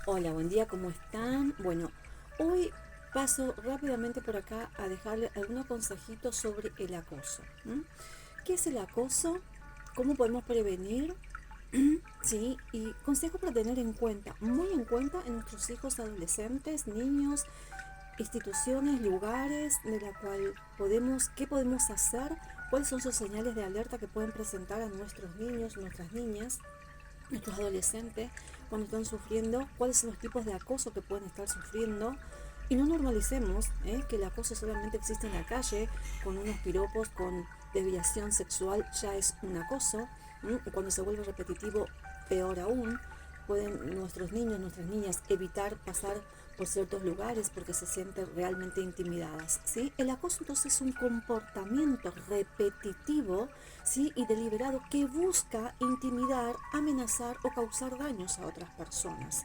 Hola, buen día, ¿cómo están? Bueno, hoy paso rápidamente por acá a dejarle algunos consejitos sobre el acoso. ¿Qué es el acoso? ¿Cómo podemos prevenir? Sí, y consejos para tener en cuenta, muy en cuenta en nuestros hijos adolescentes, niños, instituciones, lugares de la cual qué podemos hacer, cuáles son sus señales de alerta que pueden presentar a nuestros niños, nuestras niñas, nuestros adolescentes cuando están sufriendo, cuáles son los tipos de acoso que pueden estar sufriendo. Y no normalicemos que el acoso solamente existe en la calle, con unos piropos, con desviación sexual, ya es un acoso. Cuando se vuelve repetitivo, peor aún. Pueden nuestros niños, nuestras niñas evitar pasar por ciertos lugares porque se sienten realmente intimidadas, ¿sí? El acoso entonces es un comportamiento repetitivo, ¿sí? Y deliberado que busca intimidar, amenazar o causar daños a otras personas.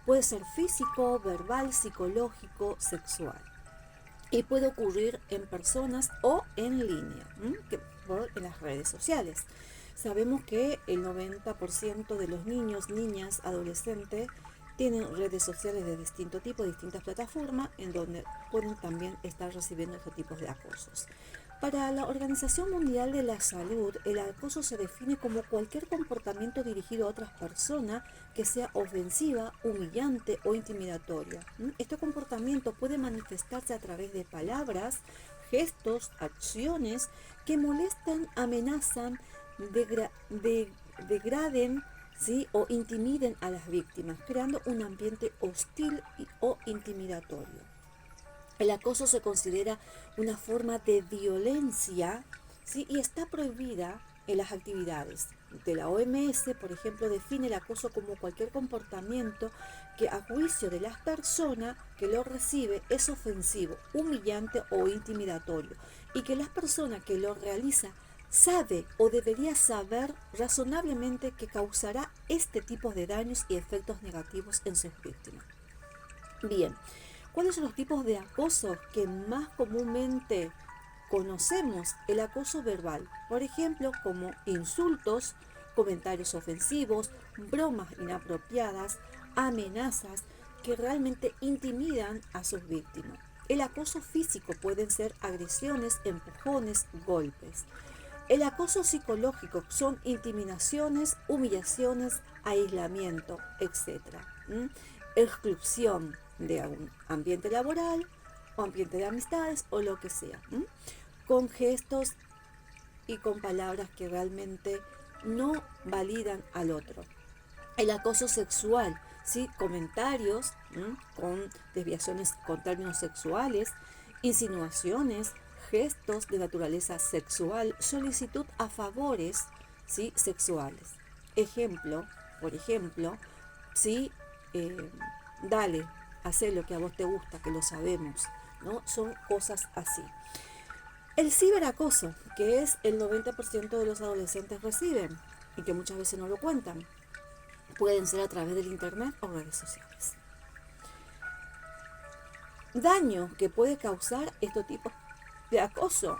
Puede ser físico, verbal, psicológico, sexual. Y puede ocurrir en personas o en línea, en las redes sociales. Sabemos que el 90% de los niños, niñas, adolescentes tienen redes sociales de distinto tipo, distintas plataformas, en donde pueden también estar recibiendo estos tipos de acosos. Para la Organización Mundial de la Salud, el acoso se define como cualquier comportamiento dirigido a otras personas que sea ofensiva, humillante o intimidatoria. Este comportamiento puede manifestarse a través de palabras, gestos, acciones que molestan, amenazan, degraden, ¿sí? O intimiden a las víctimas, creando un ambiente hostil o intimidatorio. El acoso se considera una forma de violencia, ¿sí? Y está prohibida en las actividades. De la OMS, por ejemplo, define el acoso como cualquier comportamiento que a juicio de las personas que lo recibe es ofensivo, humillante o intimidatorio y que las personas que lo realiza sabe o debería saber razonablemente que causará este tipo de daños y efectos negativos en sus víctimas. Bien, ¿cuáles son los tipos de acoso que más comúnmente conocemos? El acoso verbal, por ejemplo, como insultos, comentarios ofensivos, bromas inapropiadas, amenazas que realmente intimidan a sus víctimas. El acoso físico pueden ser agresiones, empujones, golpes. El acoso psicológico son intimidaciones, humillaciones, aislamiento, etc. Exclusión de un ambiente laboral o ambiente de amistades o lo que sea, con gestos y con palabras que realmente no validan al otro. El acoso sexual, ¿sí? Comentarios con desviaciones con términos sexuales, insinuaciones, gestos de naturaleza sexual, solicitud a favores, ¿sí? Sexuales. Ejemplo, por ejemplo, ¿sí? Eh, Dale, haz lo que a vos te gusta, que lo sabemos, ¿no? Son cosas así. El ciberacoso, que es el 90% de los adolescentes reciben y que muchas veces no lo cuentan, pueden ser a través del internet o redes sociales. Daño que puede causar este tipo de acoso: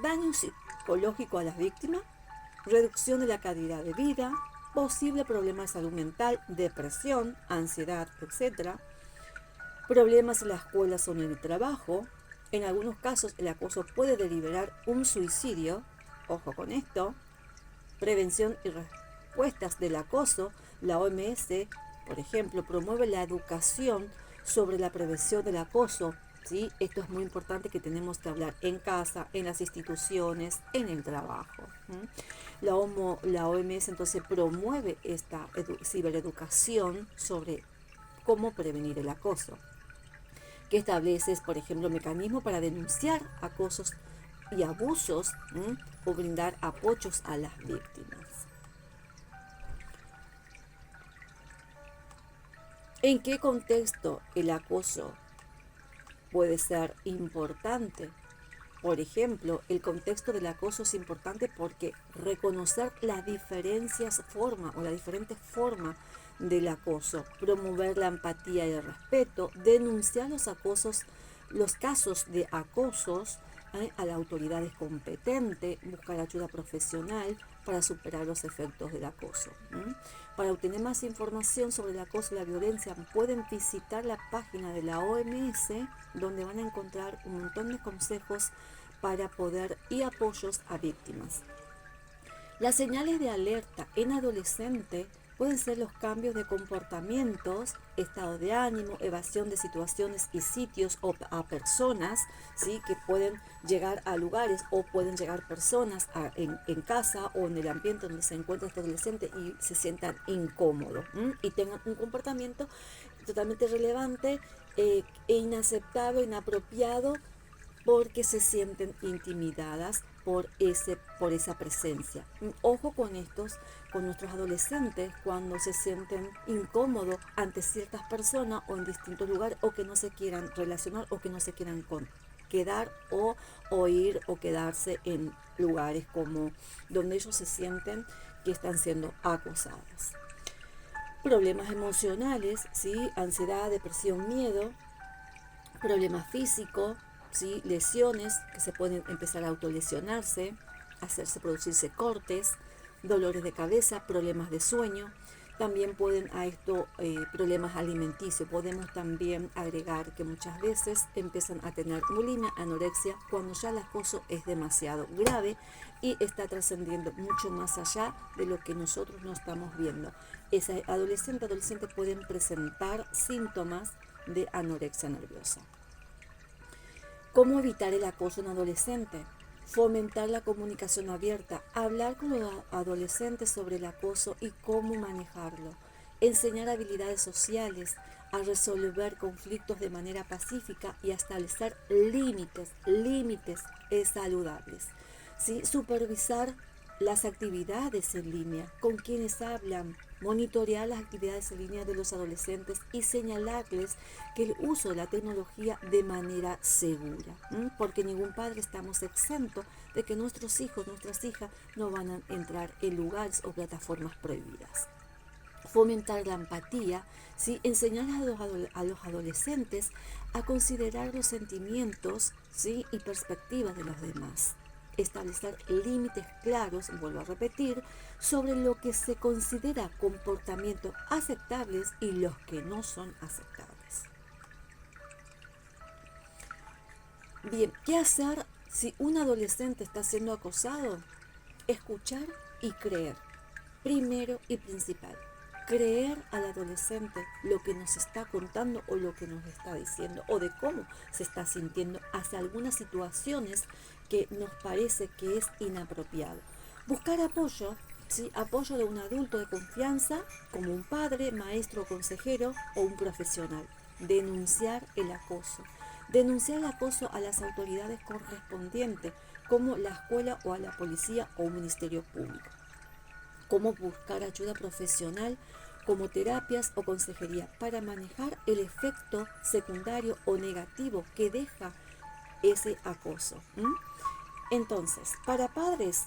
daño psicológico a las víctimas, reducción de la calidad de vida, posible problema de salud mental, depresión, ansiedad, etc. Problemas en las escuelas o en el trabajo. En algunos casos el acoso puede deliberar un suicidio. Ojo con esto. Prevención y respuestas del acoso. La OMS, por ejemplo, promueve la educación sobre la prevención del acoso. ¿Sí? Esto es muy importante, que tenemos que hablar en casa, en las instituciones, en el trabajo. La OMS entonces promueve esta cibereducación sobre cómo prevenir el acoso, que establece, por ejemplo, mecanismos para denunciar acosos y abusos, o brindar apoyos a las víctimas. ¿En qué contexto el acoso puede ser importante? Por ejemplo, el contexto del acoso es importante porque reconocer las diferentes formas del acoso, promover la empatía y el respeto, denunciar los casos de acosos a las autoridades competentes, buscar ayuda profesional, para superar los efectos del acoso. Para obtener más información sobre el acoso y la violencia, pueden visitar la página de la OMS, donde van a encontrar un montón de consejos para poder y apoyos a víctimas. Las señales de alerta en adolescente pueden ser los cambios de comportamientos, estado de ánimo, evasión de situaciones y sitios o a personas, ¿sí? Que pueden llegar a lugares o pueden llegar personas en casa o en el ambiente donde se encuentra este adolescente y se sientan incómodos y tengan un comportamiento totalmente irrelevante e inaceptable, inapropiado, porque se sienten intimidadas por esa presencia. Ojo con nuestros adolescentes cuando se sienten incómodos ante ciertas personas o en distintos lugares, o que no se quieran relacionar o que no se quieran quedar o ir o quedarse en lugares como donde ellos se sienten que están siendo acosadas. Problemas emocionales, ¿sí? Ansiedad, depresión, miedo, problemas físicos, ¿sí? Lesiones que se pueden empezar a autolesionarse, producirse cortes, dolores de cabeza, problemas de sueño. También pueden a esto problemas alimenticios. Podemos también agregar que muchas veces empiezan a tener bulimia, anorexia, cuando ya el acoso es demasiado grave y está trascendiendo mucho más allá de lo que nosotros no estamos viendo. Adolescentes pueden presentar síntomas de anorexia nerviosa. ¿Cómo evitar el acoso en adolescente? Fomentar la comunicación abierta, hablar con los adolescentes sobre el acoso y cómo manejarlo, enseñar habilidades sociales, a resolver conflictos de manera pacífica y a establecer límites saludables. ¿Sí? Supervisar las actividades en línea, con quienes hablan, monitorear las actividades en línea de los adolescentes y señalarles que el uso de la tecnología de manera segura, porque ningún padre estamos exentos de que nuestros hijos, nuestras hijas no van a entrar en lugares o plataformas prohibidas. Fomentar la empatía, ¿sí? Enseñar a los adolescentes a considerar los sentimientos, ¿sí? Y perspectivas de los demás. Establecer límites claros, vuelvo a repetir, sobre lo que se considera comportamientos aceptables y los que no son aceptables. Bien, ¿qué hacer si un adolescente está siendo acosado? Escuchar y creer, primero y principal. Creer al adolescente lo que nos está contando o lo que nos está diciendo o de cómo se está sintiendo hacia algunas situaciones que nos parece que es inapropiado. Buscar apoyo, ¿sí? Apoyo de un adulto de confianza como un padre, maestro, consejero o un profesional. Denunciar el acoso. Denunciar el acoso a las autoridades correspondientes como la escuela o a la policía o un ministerio público. Cómo buscar ayuda profesional como terapias o consejería para manejar el efecto secundario o negativo que deja ese acoso. Entonces, para padres,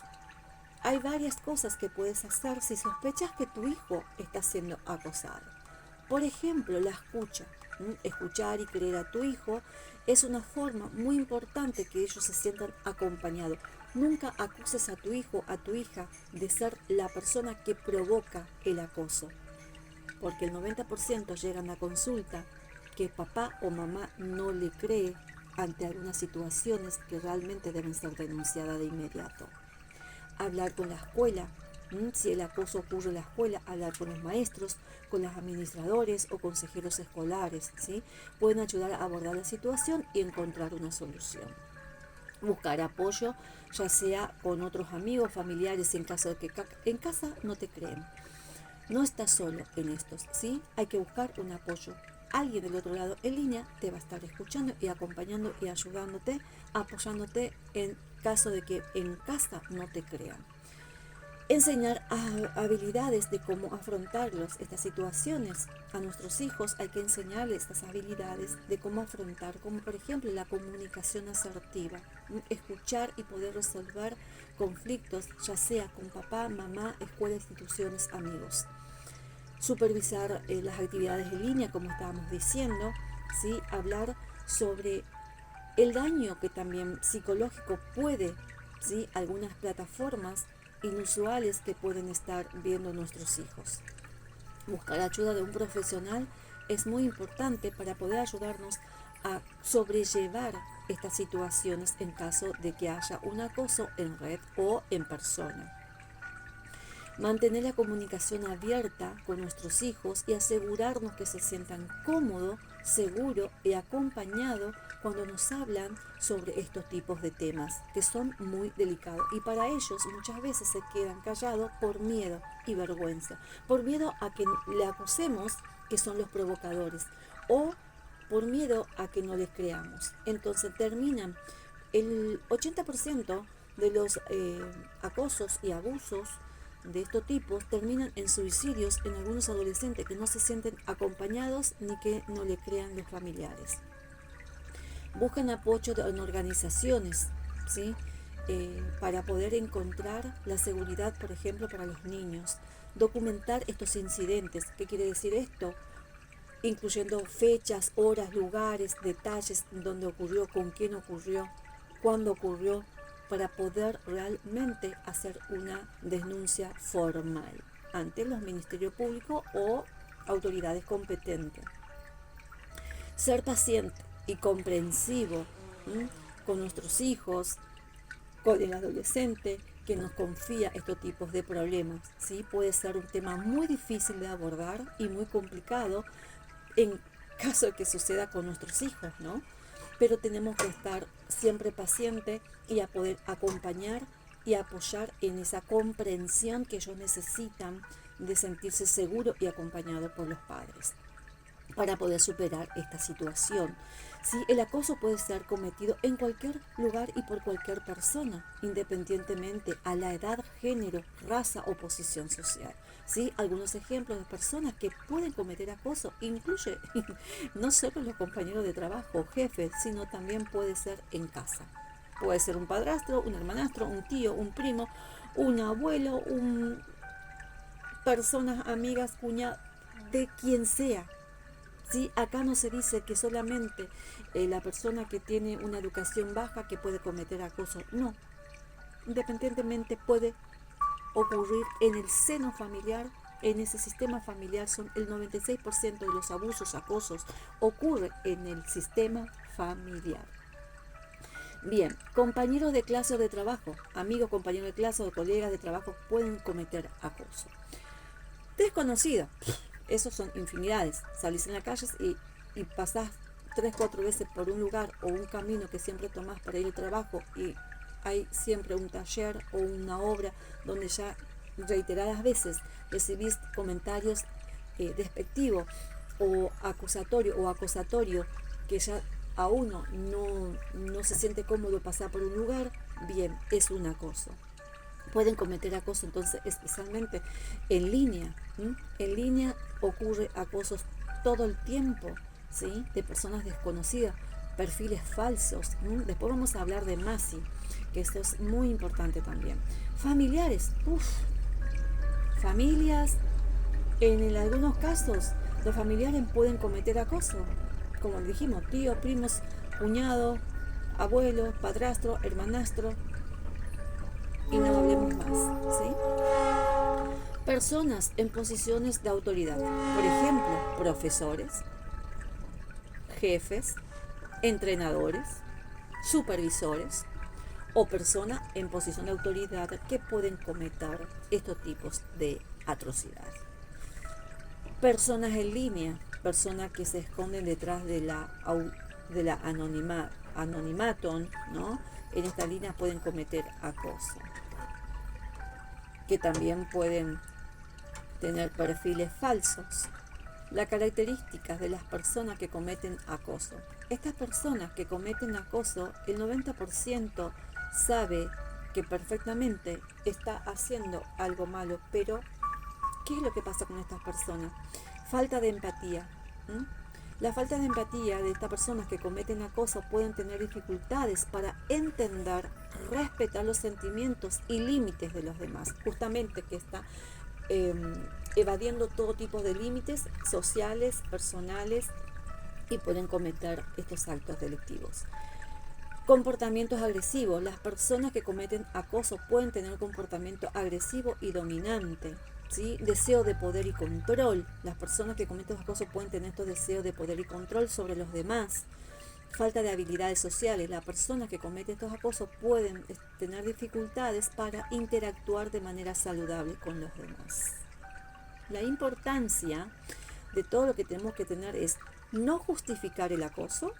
hay varias cosas que puedes hacer si sospechas que tu hijo está siendo acosado. Por ejemplo, la escucha. Escuchar y creer a tu hijo es una forma muy importante que ellos se sientan acompañados. Nunca acuses a tu hijo, a tu hija, de ser la persona que provoca el acoso, porque el 90% llegan a consulta que papá o mamá no le cree ante algunas situaciones que realmente deben ser denunciadas de inmediato. Hablar con la escuela, si el acoso ocurre en la escuela, hablar con los maestros, con los administradores o consejeros escolares, ¿sí? Pueden ayudar a abordar la situación y encontrar una solución. Buscar apoyo, ya sea con otros amigos, familiares, en caso de que en casa no te creen. No estás solo en estos, ¿sí? Hay que buscar un apoyo. Alguien del otro lado en línea te va a estar escuchando y acompañando y ayudándote, apoyándote en caso de que en casa no te crean. Enseñar habilidades de cómo afrontar estas situaciones. A nuestros hijos hay que enseñarles estas habilidades de cómo afrontar, como por ejemplo la comunicación asertiva, escuchar y poder resolver conflictos, ya sea con papá, mamá, escuela, instituciones, amigos. Supervisar las actividades en línea, como estábamos diciendo, ¿sí? Hablar sobre el daño que también psicológico puede, ¿sí? Algunas plataformas inusuales que pueden estar viendo nuestros hijos. Buscar ayuda de un profesional es muy importante para poder ayudarnos a sobrellevar estas situaciones en caso de que haya un acoso en red o en persona. Mantener la comunicación abierta con nuestros hijos y asegurarnos que se sientan cómodos, seguros y acompañados cuando nos hablan sobre estos tipos de temas que son muy delicados, y para ellos muchas veces se quedan callados por miedo y vergüenza, por miedo a que le acusemos que son los provocadores o por miedo a que no les creamos. Entonces terminan el 80% de los acosos y abusos de estos tipos terminan en suicidios en algunos adolescentes que no se sienten acompañados ni que no le crean los familiares. Buscan apoyo en organizaciones, ¿sí? Para poder encontrar la seguridad, por ejemplo, para los niños. Documentar estos incidentes. ¿Qué quiere decir esto? Incluyendo fechas, horas, lugares, detalles, dónde ocurrió, con quién ocurrió, cuándo ocurrió, para poder realmente hacer una denuncia formal ante los ministerios públicos o autoridades competentes. Ser paciente y comprensivo con nuestros hijos, con el adolescente que nos confía estos tipos de problemas, ¿sí? Puede ser un tema muy difícil de abordar y muy complicado en caso de que suceda con nuestros hijos, ¿no? Pero tenemos que estar siempre pacientes y a poder acompañar y apoyar en esa comprensión que ellos necesitan de sentirse seguros y acompañados por los padres para poder superar esta situación. ¿Sí? El acoso puede ser cometido en cualquier lugar y por cualquier persona, independientemente a la edad, género, raza o posición social. ¿Sí? Algunos ejemplos de personas que pueden cometer acoso incluye no solo los compañeros de trabajo o jefes, sino también puede ser en casa. Puede ser un padrastro, un hermanastro, un tío, un primo, un abuelo, personas, amigas, cuñadas, de quien sea. ¿Sí? Acá no se dice que solamente la persona que tiene una educación baja que puede cometer acoso. No, independientemente puede ocurrir en el seno familiar, en ese sistema familiar. Son el 96% de los abusos, acosos, ocurre en el sistema familiar. Bien, compañeros de clase o de trabajo, amigos, compañeros de clase o colegas de trabajo pueden cometer acoso. Desconocido. Esos son infinidades. Salís en la calle y pasás 3-4 veces por un lugar o un camino que siempre tomás para ir al trabajo y hay siempre un taller o una obra donde ya reiteradas veces recibís comentarios despectivos o acusatorio que ya a uno no se siente cómodo pasar por un lugar. Bien, es un acoso. Pueden cometer acoso entonces especialmente en línea. En línea ocurre acosos todo el tiempo, ¿sí? De personas desconocidas, perfiles falsos. Después vamos a hablar de Masi, que esto es muy importante también. Familiares, familias, en algunos casos los familiares pueden cometer acoso, como dijimos, tíos, primos, cuñados, abuelos, padrastro, hermanastro. Y no hablemos más, ¿sí? Personas en posiciones de autoridad, por ejemplo, profesores, jefes, entrenadores, supervisores o personas en posición de autoridad que pueden cometer estos tipos de atrocidades. Personas en línea, personas que se esconden detrás de la anonimato, ¿no? En esta línea pueden cometer acoso, que también pueden tener perfiles falsos. Las características de las personas que cometen acoso. Estas personas que cometen acoso, el 90% sabe que perfectamente está haciendo algo malo, pero ¿qué es lo que pasa con estas personas? Falta de empatía. La falta de empatía de estas personas que cometen acoso pueden tener dificultades para entender, respetar los sentimientos y límites de los demás, justamente que está evadiendo todo tipo de límites sociales, personales, y pueden cometer estos actos delictivos. Comportamientos agresivos. Las personas que cometen acoso pueden tener un comportamiento agresivo y dominante, ¿sí? Deseo de poder y control. Las personas que cometen acoso pueden tener estos deseos de poder y control sobre los demás. Falta de habilidades sociales. Las personas que cometen estos acosos pueden tener dificultades para interactuar de manera saludable con los demás. La importancia de todo lo que tenemos que tener es no justificar el acoso.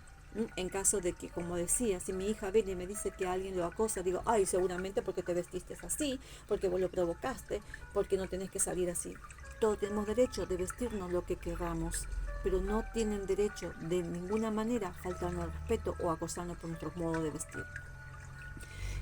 En caso de que, como decía, si mi hija viene y me dice que alguien lo acosa, digo, ay, seguramente porque te vestiste así, porque vos lo provocaste, porque no tenés que salir así. Todos tenemos derecho de vestirnos lo que queramos, pero no tienen derecho de ninguna manera faltarnos al respeto o acosarnos por nuestro modo de vestir.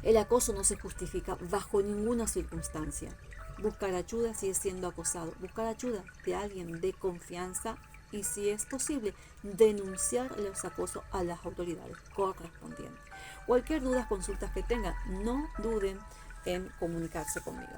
El acoso no se justifica bajo ninguna circunstancia. Buscar ayuda si es siendo acosado. Buscar ayuda de alguien de confianza y, si es posible, denunciar los acosos a las autoridades correspondientes. Cualquier duda, consultas que tengan, no duden en comunicarse conmigo.